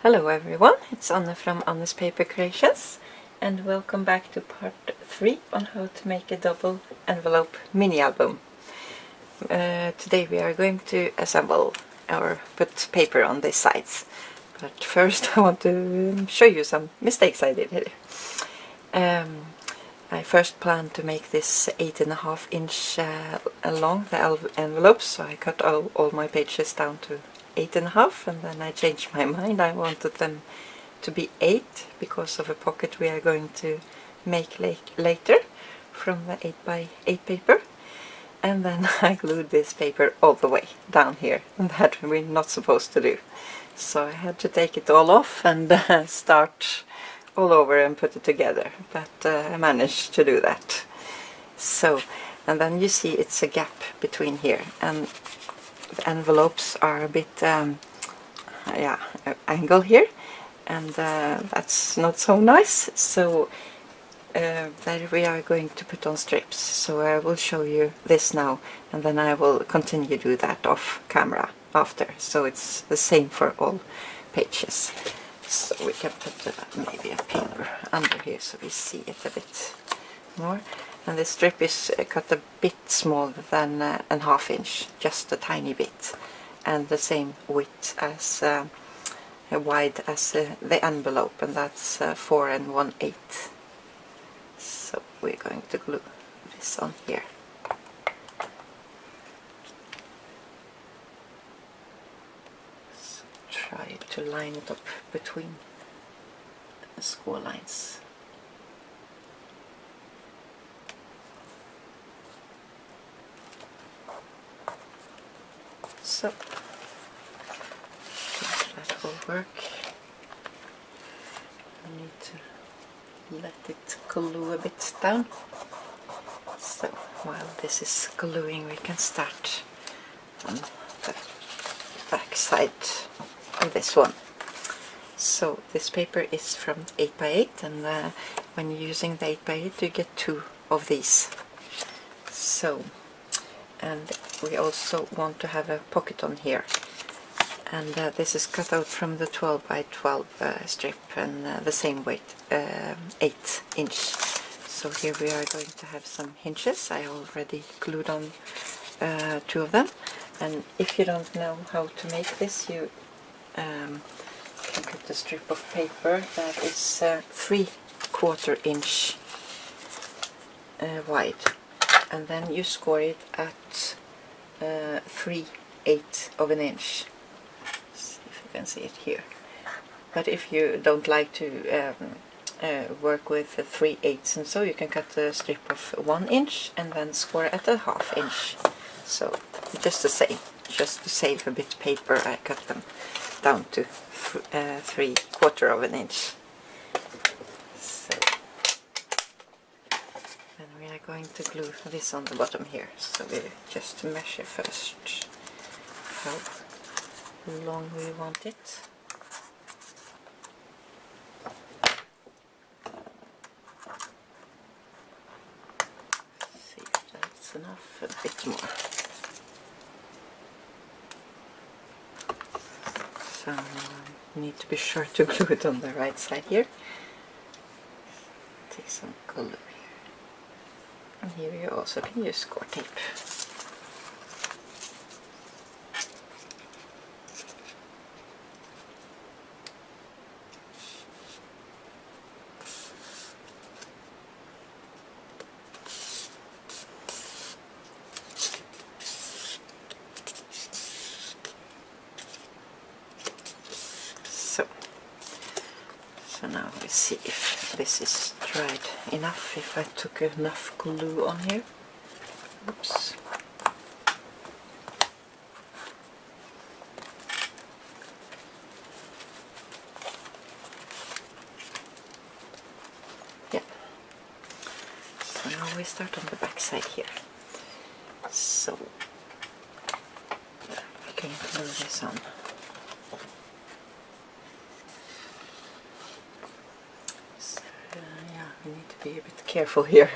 Hello everyone, it's Anne from Anne's Paper Creations and welcome back to part 3 on how to make a double envelope mini album. Today we are going to assemble or put paper on these sides, but first I want to show you some mistakes I did here. I first planned to make this 8.5 inch long, the envelopes, so I cut all my pages down to 8.5, and then I changed my mind. I wanted them to be 8 because of a pocket we are going to make later from the 8x8 paper, and then I glued this paper all the way down here, and that we're not supposed to do. So I had to take it all off and start all over and put it together, but I managed to do that. So, and then you see it's a gap between here, and the envelopes are a bit angle here, and that's not so nice. So there we are going to put on strips. So I will show you this now, and then I will continue to do that off camera after. So it's the same for all pages. So we can put maybe a paper under here so we see it a bit more. And the strip is cut a bit smaller than a ½ inch, just a tiny bit, and the same width as wide as the envelope, and that's 4 1/8. So we're going to glue this on here. Try to line it up between the score lines. So that will work. I need to let it glue a bit down. So while this is gluing, we can start on the back side of this one. So this paper is from 8x8, and when you're using the 8x8 you get 2 of these. So, and we also want to have a pocket on here, and this is cut out from the 12x12 strip, and the same weight, 8 inch. So here we are going to have some hinges. I already glued on 2 of them, and if you don't know how to make this, you can cut a strip of paper that is 3/4 inch wide, and then you score it at 3/8 of an inch. See if you can see it here. But if you don't like to work with 3/8, and so you can cut a strip of 1 inch and then score at a ½ inch. So just the same, just to save a bit paper, I cut them down to 3/4 of an inch. So then we are going to glue this on the bottom here. So we just measure first how long we want it. See if that's enough, a bit more. So need to be sure to glue it on the right side here. Take some glue here, and here you also can use score tape. So now we see if this is dried enough, if I took enough glue on here. Oops. Yeah. So now we start on the back side here. So we can glue this on. We need to be a bit careful here.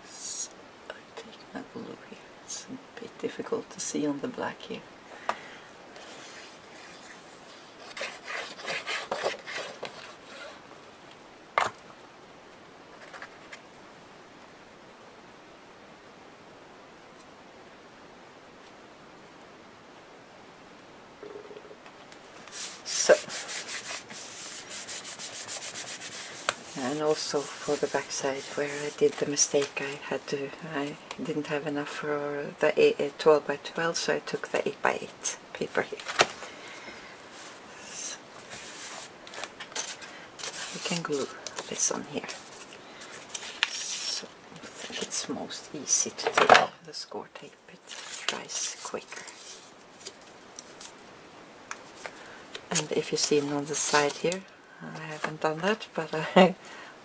So I take my blue here. It's a bit difficult to see on the black here. So, and also for the back side where I did the mistake, I didn't have enough for the 12 by 12, so I took the 8 by 8 paper here. So you can glue this on here. So I think it's most easy to do the score tape, it dries quicker. And if you see on the side here, I haven't done that, but I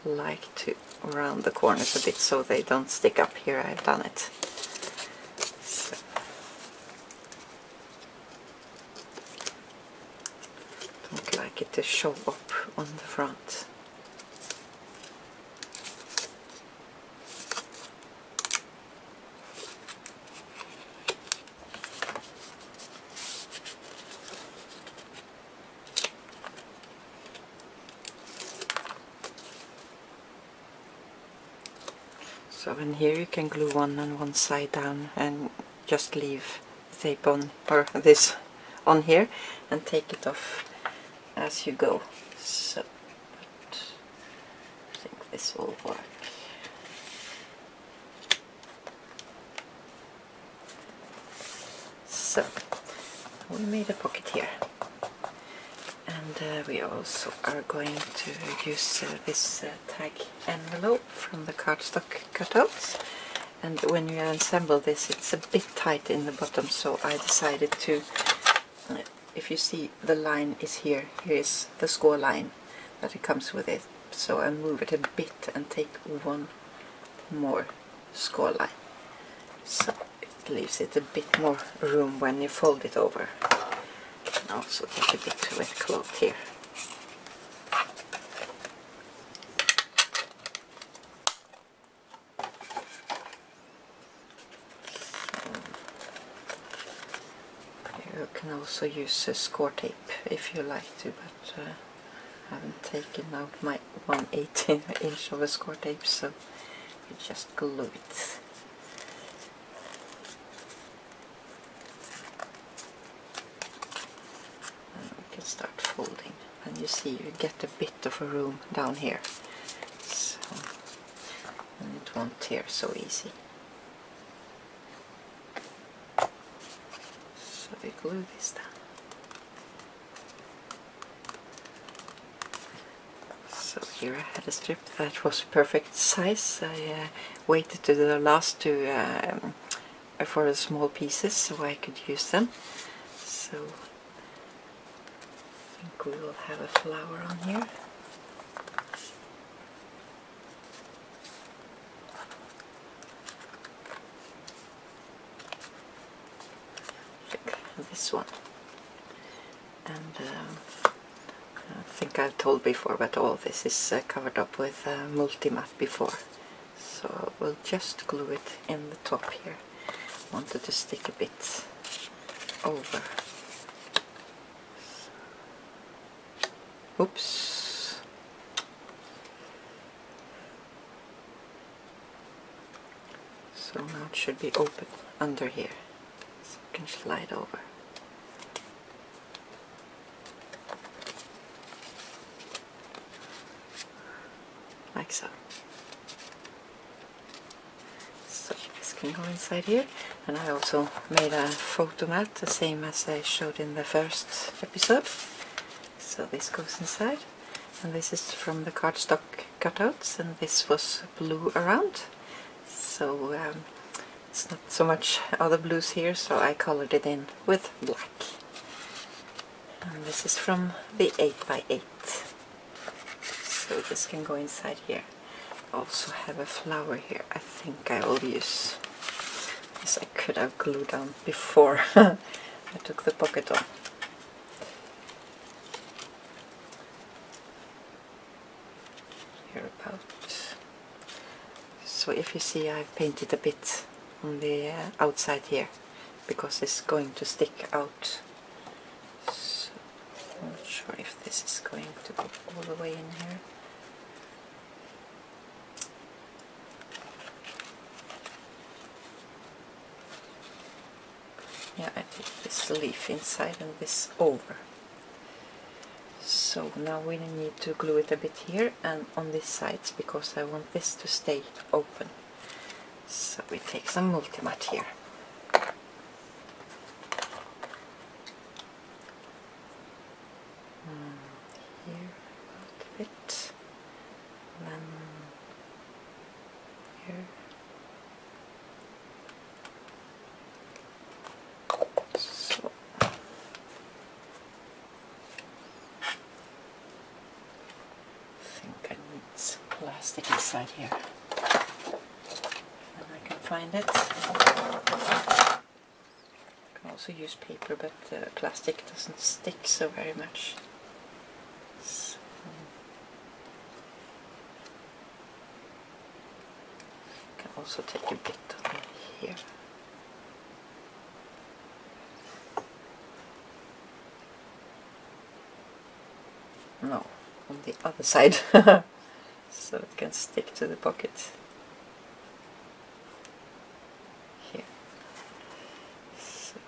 like to round the corners a bit so they don't stick up. Here I've done it. So. Don't like it to show up on the front. So in here you can glue one side down and just leave tape on, or this on here, and take it off as you go. So, but I think this will work. So we made a pocket here, and we also are going to use this tag envelope from the cardstock cutouts. And when you assemble this, it's a bit tight in the bottom, so I decided to, if you see the line is here, here is the score line that it comes with it, so I move it a bit and take one more score line, so it leaves it a bit more room when you fold it over. And also get a bit wet cloth here. You can also use score tape if you like to, but I haven't taken out my 1/18 inch of a score tape, so you just glue it. And we can start folding, and you see you get a bit of a room down here, so, and it won't tear so easy. So we glue this down. So here I had a strip that was perfect size. I waited to the last for the small pieces so I could use them. So I think we will have a flower on here. This one, and I think I've told before, but all this is covered up with multi-matte before, so we'll just glue it in the top here. Wanted to stick a bit over. Oops. So now it should be open under here, so you can slide over. Like so. So this can go inside here, and I also made a photo mat, the same as I showed in the first episode. So this goes inside, and this is from the cardstock cutouts, and this was blue around. So it's not so much other blues here, so I colored it in with black. And this is from the 8 by 8. So this can go inside here. I also have a flower here. I think I will use this. I could have glued down before I took the pocket on. Here about. So if you see, I've painted a bit on the outside here because it's going to stick out. So I'm not sure if this is going to go all the way in here. Yeah, I take this leaf inside and this over. So now we need to glue it a bit here and on these sides, because I want this to stay open. So we take some multi-mat here. Here a bit, then here. So I think I need some plastic inside here. And I can find it. I can also use paper, but plastic doesn't stick so very much. So I can also take a bit on here. No, on the other side, so it can stick to the pocket. Here. So.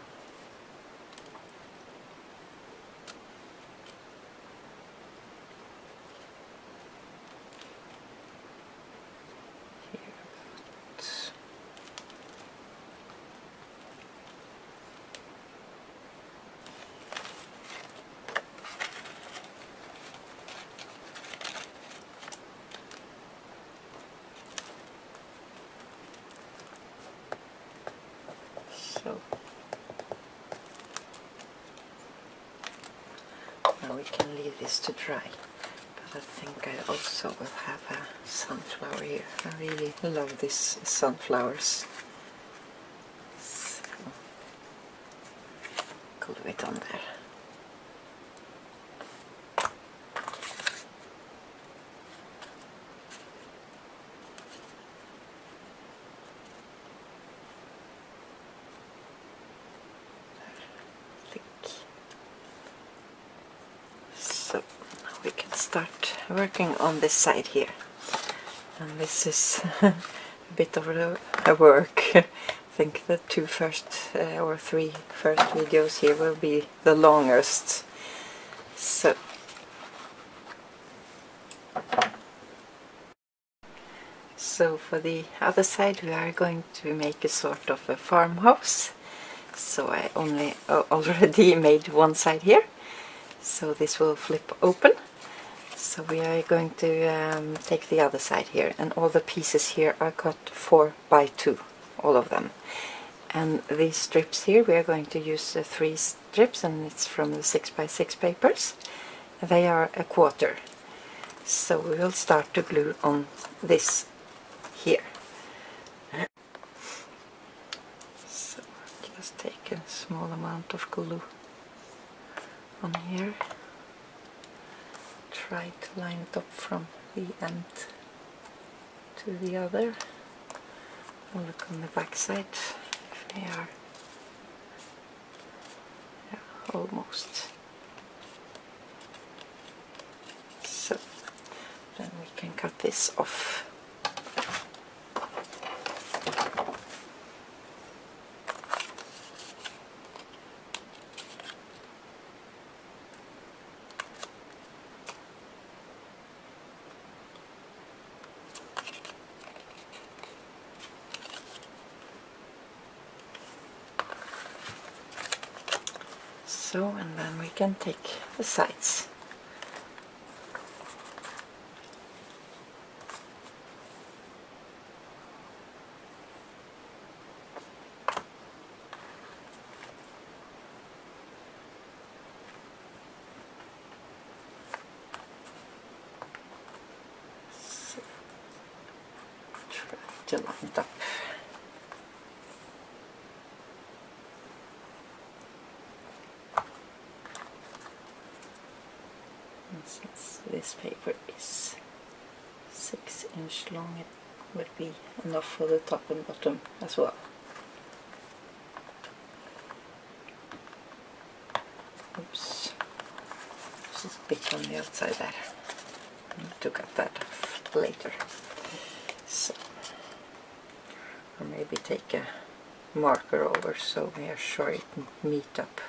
Here about. So now we can leave this to dry, but I think I also will have a sunflower here. I really love these sunflowers. So glue it on there. So now we can start working on this side here, and this is a bit of a work. I think the two first or three first videos here will be the longest. So for the other side we are going to make a sort of a farmhouse. So I already made one side here. So this will flip open. So we are going to take the other side here, and all the pieces here are cut 4 by 2, all of them. And these strips here we are going to use 3 strips, and it's from the 6 by 6 papers. They are 1/4. So we will start to glue on this here. So just take a small amount of glue on here. Try to line it up from the end to the other. I'll look on the back side if they are almost. So then we can cut this off. So, and then we can take the sides. So, try to line it up. Since this paper is 6 inch long, it would be enough for the top and bottom as well. Oops, there's a bit on the outside there. I need to cut that off later. So, or maybe take a marker over so we are sure it can meet up.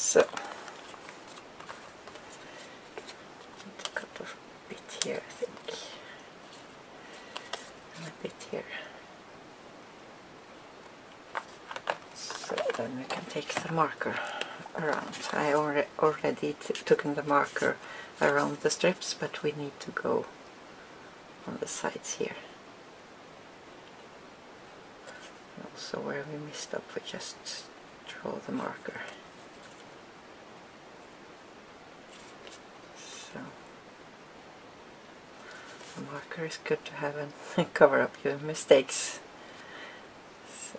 So cut off a bit here, I think, and a bit here. So then we can take the marker around. I already took in the marker around the strips, but we need to go on the sides here. And also where we missed up, we just draw the marker. So the marker is good to have and cover up your mistakes. So.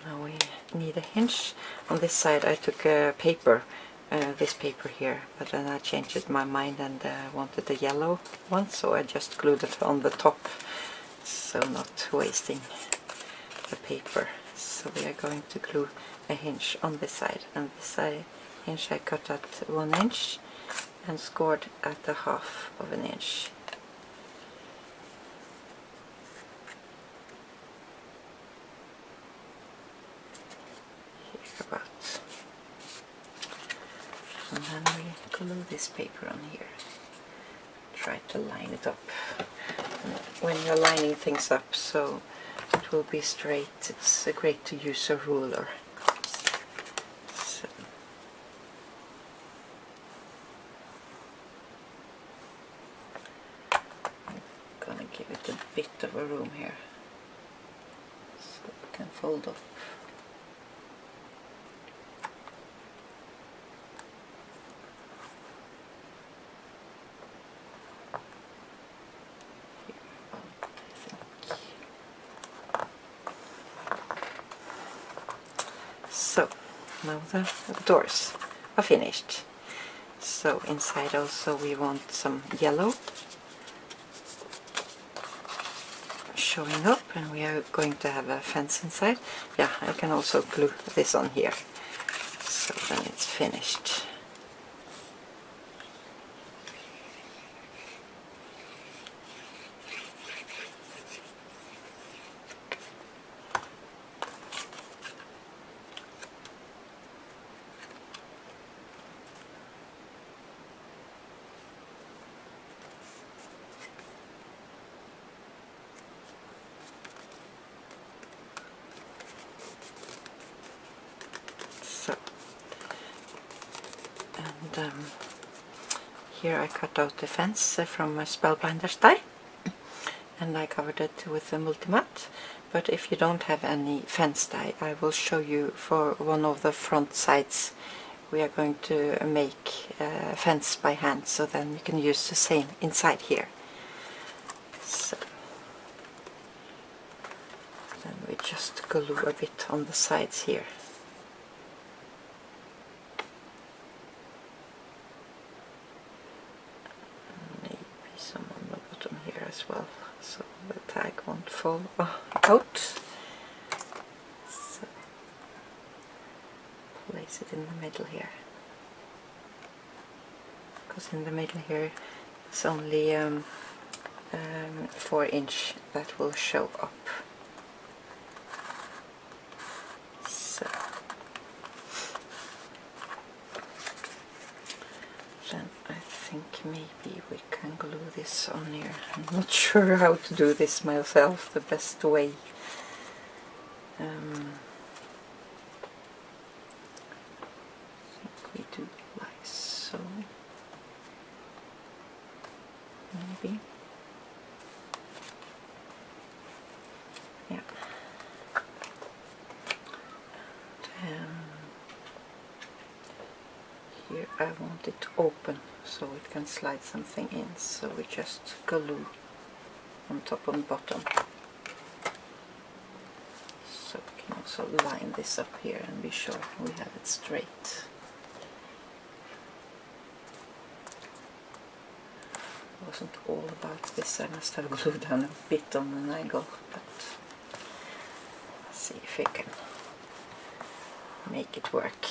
Now we need a hinge. On this side I took a paper, this paper here, but then I changed my mind and wanted a yellow one, so I just glued it on the top, so not wasting the paper. So we are going to glue a hinge on this side, and this side hinge I cut at 1 inch and scored at 1/2 inch. Here about. And then we glue this paper on here. Try to line it up. And when you're lining things up so it will be straight, it's great to use a ruler. So. I'm gonna give it a bit of a room here so it can fold up. So now the doors are finished. So inside also we want some yellow showing up, and we are going to have a fence inside. Yeah, I can also glue this on here, so then it's finished. And here I cut out the fence from a Spellbinder's die, and I covered it with a multimat. But if you don't have any fence die, I will show you for one of the front sides. We are going to make a fence by hand, so then you can use the same inside here. So then we just glue a bit on the sides here. Some on the bottom here as well, so the tag won't fall out. So place it in the middle here, because in the middle here it's only 4 inch that will show up. So then I think maybe we can glue this on here. I'm not sure how to do this myself, the best way. I think we do like so. Maybe. Yeah. Here I want it open so it can slide something in, so we just glue on top and bottom. So we can also line this up here and be sure we have it straight. It wasn't all about this, I must have glued down a bit on an angle, but let's see if we can make it work.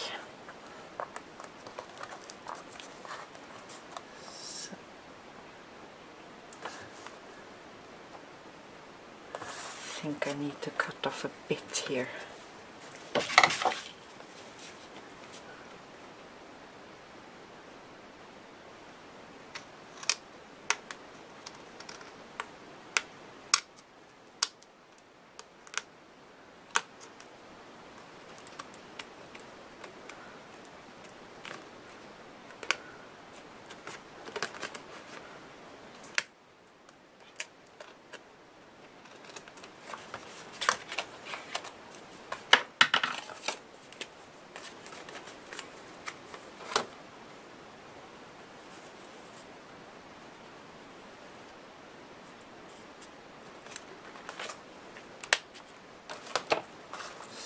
think I need to cut off a bit here.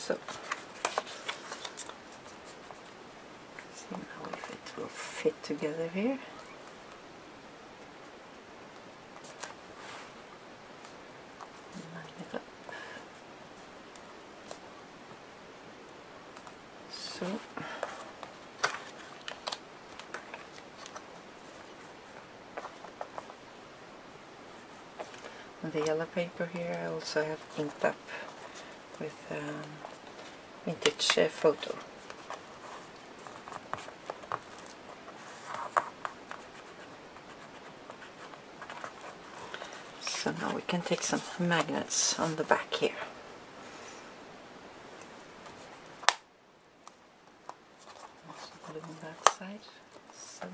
So, see now if it will fit together here. Line it up. So, on the yellow paper here I also have inked up with vintage photo. So now we can take some magnets on the back here. Also glue on that side. So.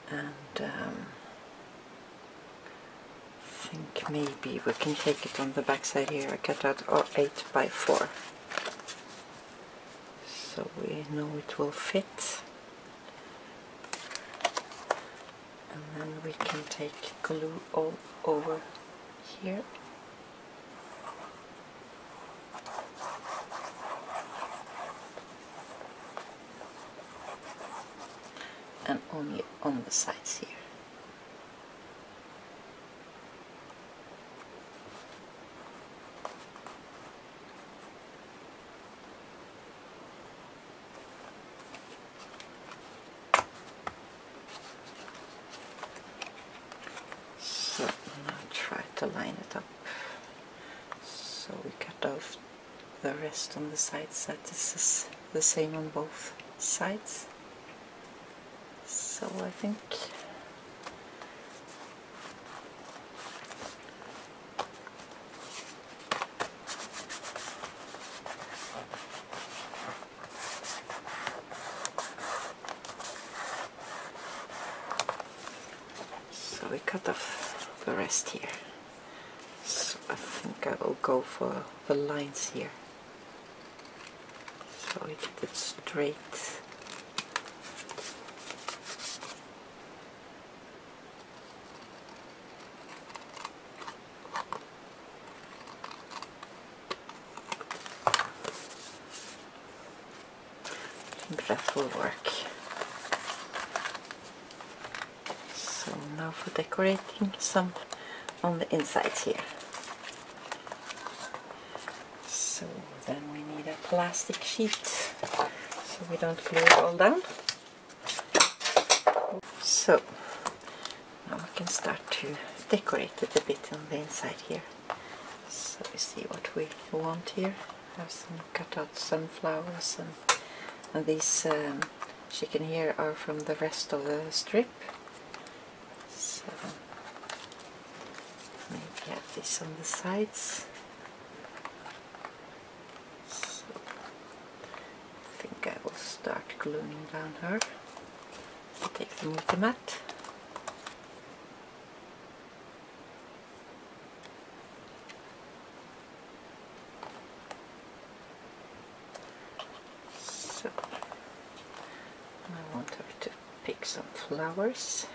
And I think maybe we can take it on the back side here. I cut out 8 by 4, so we know it will fit. And then we can take glue all over here. And only on the sides here. So now try to line it up. So we cut off the rest on the sides, that this is the same on both sides. So I think we cut off the rest here. So I think I will go for the lines here, so we get it straight. I think that will work. So now for decorating some on the insides here. So then we need a plastic sheet so we don't glue it all down. So now we can start to decorate it a bit on the inside here. So we see what we want here. I have some cut out sunflowers, and these chicken here are from the rest of the strip. So maybe have this on the sides. So I think I will start gluing down her. I'll take the multi-mat. So I want her to pick some flowers.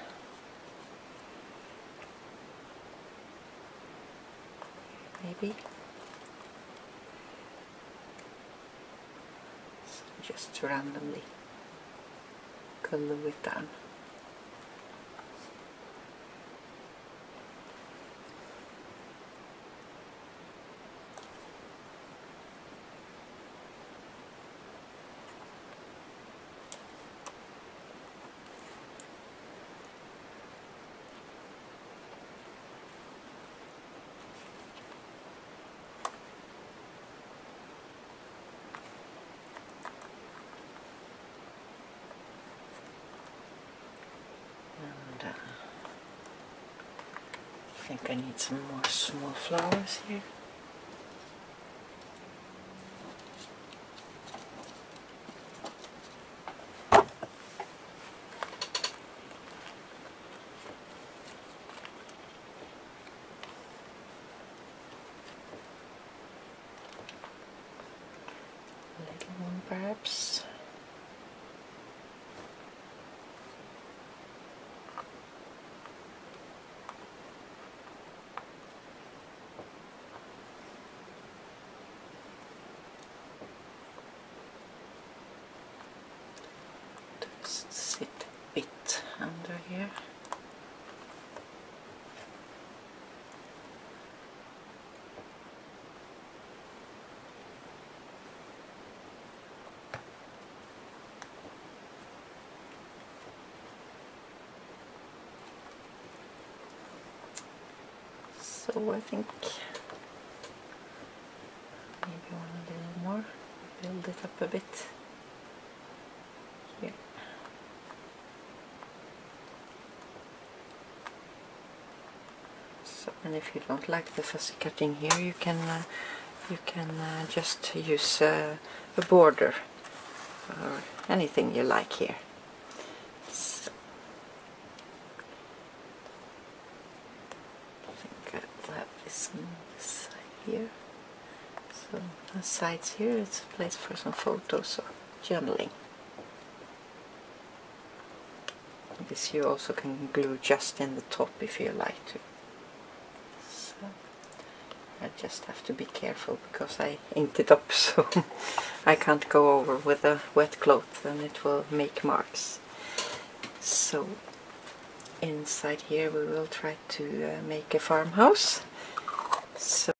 Maybe. So just randomly glue it down. think I need some more small flowers here. A little one perhaps. Sit a bit under here. So I think maybe one a little more, build it up a bit here. So, and if you don't like the fussy cutting here, you can just use a border or anything you like here. So, I think that is on this side here. So the sides here, it's a place for some photos or journaling. This you also can glue just in the top if you like to. So I just have to be careful because I inked it up, so I can't go over with a wet cloth and it will make marks. So inside here we will try to make a farmhouse. So